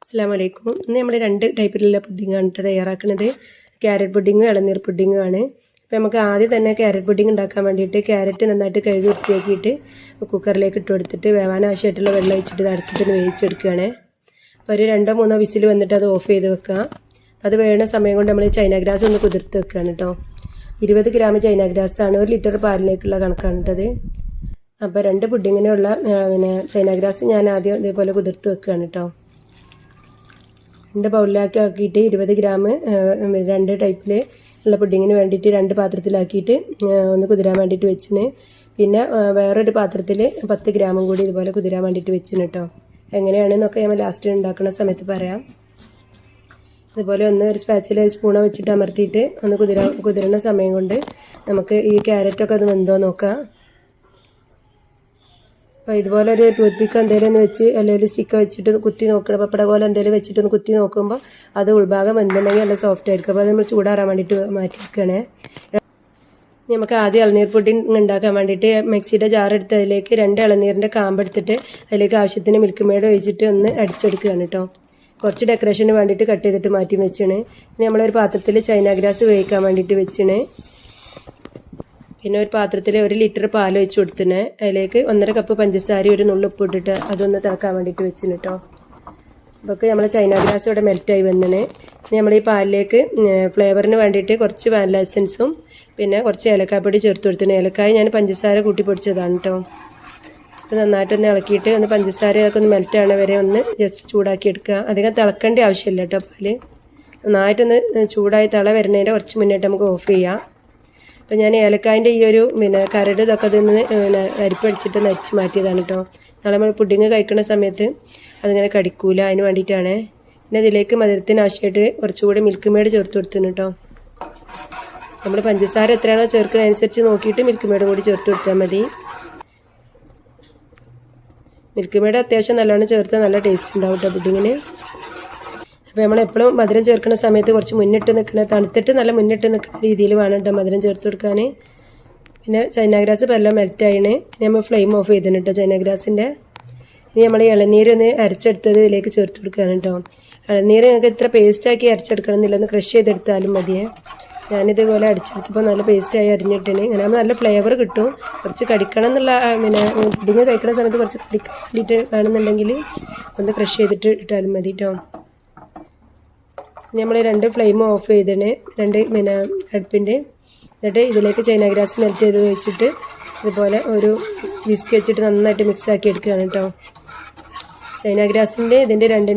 അസ്സലാമു ഇന്ന് നമ്മൾ രണ്ട് ടൈപ്പിലുള്ള പുഡിങ്ങാണ് തയ്യാറാക്കുന്നത്. ക്യാരറ്റ് പുഡിങ്ങും ഇളനീർ പുഡിങ്ങും ആണ്. അപ്പോൾ നമുക്ക് ആദ്യം തന്നെ ക്യാരറ്റ് പുഡിങ് ഉണ്ടാക്കാൻ വേണ്ടിയിട്ട് ക്യാരറ്റ് നന്നായിട്ട് കഴുകി വൃത്തിയാക്കിയിട്ട് കുക്കറിലേക്ക് ഇട്ട് കൊടുത്തിട്ട് വേവാൻ ആവശ്യമായിട്ടുള്ള വെള്ളം ഒഴിച്ചിട്ട് അടച്ചിട്ട് വേവിച്ചെടുക്കുകയാണ്. അപ്പോൾ ഒരു 2-3 വിസിൽ വന്നിട്ട് അത് ഓഫ് ചെയ്ത് വെക്കുക. അത് വേണ സമയം കൊണ്ട് നമ്മൾ ചൈന ഗ്രാസ് ഒന്ന് കുതിർത്ത് വെക്കുകയാണ് കേട്ടോ. 20 ഗ്രാം ചൈന ഗ്രാസാണ് 1 ലിറ്റർ പാലിലേക്കുള്ള കണക്കാണ് കേട്ടത്. അപ്പോൾ 2 പുഡിങ്ങിനുള്ള ചൈന ഗ്രാസ് ഞാൻ ആദ്യം ഇതേപോലെ കുതിർത്ത് വെക്കുകയാണ് കേട്ടോ. 2 ബൗളിലാക്കി ആക്കിയിട്ട് 20 ഗ്രാം 2 ടൈപ്പിൽ ഉള്ള പുഡിങ്ങിന് വേണ്ടിയിട്ട് 2 പാത്രത്തിലാക്കിയിട്ട് ഒന്ന് കുതിരാൻ വേണ്ടിയിട്ട് വെച്ചിന്. പിന്നെ വേറൊരു പാത്രത്തിൽ 10 ഗ്രാമും കൂടി ഇതുപോലെ കുതിരാൻ വേണ്ടിയിട്ട് വെച്ചിന് കേട്ടോ. എങ്ങനെയാണെന്നൊക്കെ നമ്മൾ ലാസ്റ്റ് ഉണ്ടാക്കുന്ന സമയത്ത് പറയാം. അതുപോലെ ഒരു സ്പാച്ചിൽ സ്പൂണോ വെച്ചിട്ട് അമർത്തിയിട്ട് ഒന്ന് കുതിരുന്ന സമയം കൊണ്ട് നമുക്ക് ഈ ക്യാരറ്റൊക്കെ അത് വെന്തോ നോക്കാം. അപ്പോൾ ഇതുപോലെ ഒരു ടൂത്ത് പിക്ക് എന്തെങ്കിലും ഒന്ന് വെച്ച് അല്ലെങ്കിൽ സ്റ്റിക്ക് വെച്ചിട്ട് കുത്തി നോക്കണം. പപ്പട പോലെ എന്തെങ്കിലും വെച്ചിട്ടൊന്ന് കുത്തി നോക്കുമ്പോൾ അത് ഉൾഭാഗം വെന്തുണ്ടെങ്കിൽ നല്ല സോഫ്റ്റ് ആയിരിക്കും. അപ്പോൾ അത് നമ്മൾ ചൂടാറാൻ വേണ്ടിയിട്ട് മാറ്റി വെക്കണേ. നമുക്ക് ആദ്യം ഇളനീർ പുഡിങ് ഉണ്ടാക്കാൻ വേണ്ടിയിട്ട് മിക്സിയുടെ ജാർ എടുത്ത് അതിലേക്ക് 2 ഇളനീരിൻ്റെ കാമ്പെടുത്തിട്ട് അതിലേക്ക് ആവശ്യത്തിന് മിൽക്ക് മെയ്ഡ് ഒഴിച്ചിട്ട് ഒന്ന് അടിച്ചെടുക്കുകയാണ് കേട്ടോ. കുറച്ച് ഡെക്കറേഷന് വേണ്ടിയിട്ട് കട്ട് ചെയ്തിട്ട് മാറ്റി വെച്ചാണ്. ഇനി നമ്മളൊരു പാത്രത്തിൽ ചൈന ഗ്രാസ് വേവിക്കാൻ വേണ്ടിയിട്ട് വെച്ചാണ്. പിന്നെ ഒരു പാത്രത്തിൽ 1 ലിറ്റർ പാൽ ഒഴിച്ച് കൊടുത്തിന്. അതിലേക്ക് 1.5 കപ്പ് പഞ്ചസാര ഒരു നുള്ളുപ്പ് ഇട്ടിട്ട് അതൊന്ന് തിളക്കാൻ വേണ്ടിയിട്ട് വെച്ചിന് കേട്ടോ. അപ്പോൾ നമ്മൾ ചൈന ഗ്രാസ് ഇവിടെ മെൽറ്റായി വന്നിന്. നമ്മൾ ഈ പാലിലേക്ക് ഫ്ലേവറിന് വേണ്ടിയിട്ട് കുറച്ച് വാനില എസൻസും പിന്നെ കുറച്ച് ഏലക്കാപ്പൊടി ചേർത്ത് കൊടുത്തിന്. ഏലക്കായ ഞാൻ പഞ്ചസാര കൂട്ടി പൊടിച്ചതാണ് കേട്ടോ. അപ്പോൾ നന്നായിട്ടൊന്ന് ഇളക്കിയിട്ട് ഒന്ന് പഞ്ചസാരയൊക്കെ ഒന്ന് മെൽറ്റാണ് വരെ ഒന്ന് ജസ്റ്റ് ചൂടാക്കി എടുക്കുക. അധികം തിളക്കേണ്ട ആവശ്യമില്ല കേട്ടോ. പാല് നന്നായിട്ടൊന്ന് ചൂടായി തിള വരുന്നതിൻ്റെ കുറച്ച് മുന്നേറ്റ് നമുക്ക് ഓഫ് ചെയ്യാം. അപ്പോൾ ഞാൻ ഏലക്കായൻ്റെ ഈ ഒരു കരട് ഇതൊക്കെ അതിന്ന് അരിപ്പടിച്ചിട്ട് നരിച്ച് മാറ്റിയതാണ് കേട്ടോ. നാളെ നമ്മൾ പുഡിങ് കഴിക്കുന്ന സമയത്ത് അതിങ്ങനെ കടിക്കൂല, അതിന് വേണ്ടിയിട്ടാണ്. പിന്നെ ഇതിലേക്ക് മധുരത്തിന് ആവശ്യമായിട്ട് കുറച്ചുകൂടി മിൽക്ക് മെയ്ഡ് ചേർത്ത് കൊടുത്തിന് കേട്ടോ. നമ്മൾ പഞ്ചസാര എത്രയാണോ ചേർക്കുന്നതനുസരിച്ച് നോക്കിയിട്ട് മിൽക്ക് മെയ്ഡ് കൂടി ചേർത്ത് കൊടുത്താൽ മതി. മിൽക്ക് മെയ്ഡ് അത്യാവശ്യം നല്ലോണം ചേർത്താൽ നല്ല ടേസ്റ്റ് ഉണ്ടാവും കേട്ടോ പുഡിങ്ങിന്. അപ്പോൾ നമ്മളെപ്പോഴും മധുരം ചേർക്കുന്ന സമയത്ത് കുറച്ച് മുന്നിട്ട് നിൽക്കുന്ന തണുത്തിട്ട് നല്ല മുന്നിട്ട് നിൽക്കുന്ന രീതിയിൽ വേണം കേട്ടോ മധുരം ചേർത്ത് കൊടുക്കാൻ. പിന്നെ ചൈന ഗ്രാസ് ഇപ്പോൾ എല്ലാം മെൽറ്റായിന്. നമ്മൾ ഫ്ലെയിം ഓഫ് ചെയ്തിന് കേട്ടോ ചൈന ഗ്രാസിൻ്റെ. ഇനി നമ്മൾ ഇളനീരൊന്ന് അരച്ചെടുത്തത് ഇതിലേക്ക് ചേർത്ത് കൊടുക്കുകയാണ് കേട്ടോ. ഇളനീര് നിങ്ങൾക്ക് ഇത്ര പേസ്റ്റാക്കി അരച്ചെടുക്കണം എന്നില്ല, ഒന്ന് ക്രഷ് ചെയ്തെടുത്താലും മതിയേ. ഞാനിതുപോലെ അടിച്ചെടുത്തപ്പോൾ നല്ല പേസ്റ്റായി അരിഞ്ഞിട്ടിന്. ഇങ്ങനെ ആകുമ്പോൾ നല്ല ഫ്ലേവർ കിട്ടും. കുറച്ച് കടിക്കണം എന്നുള്ള പുഡിങ് കഴിക്കുന്ന സമയത്ത് കുറച്ച് കടിക്കാൻ വേണ്ടിയിട്ട് വേണമെന്നുണ്ടെങ്കിൽ ഒന്ന് ക്രഷ് ചെയ്തിട്ട് ഇട്ടാലും മതി കേട്ടോ. നമ്മൾ 2 ഫ്ലെയിം ഓഫ് ചെയ്തിന് 2 അടുപ്പിൻ്റെ. എന്നിട്ട് ഇതിലേക്ക് ചൈന ഗ്രാസ് മെൽറ്റ് ചെയ്ത് വെച്ചിട്ട് ഇതുപോലെ ഒരു വിസ്ക് വെച്ചിട്ട് നന്നായിട്ട് മിക്സ് ആക്കി എടുക്കുകയാണ് കേട്ടോ. ചൈന ഗ്രാസിൻ്റെ ഇതിൻ്റെ 2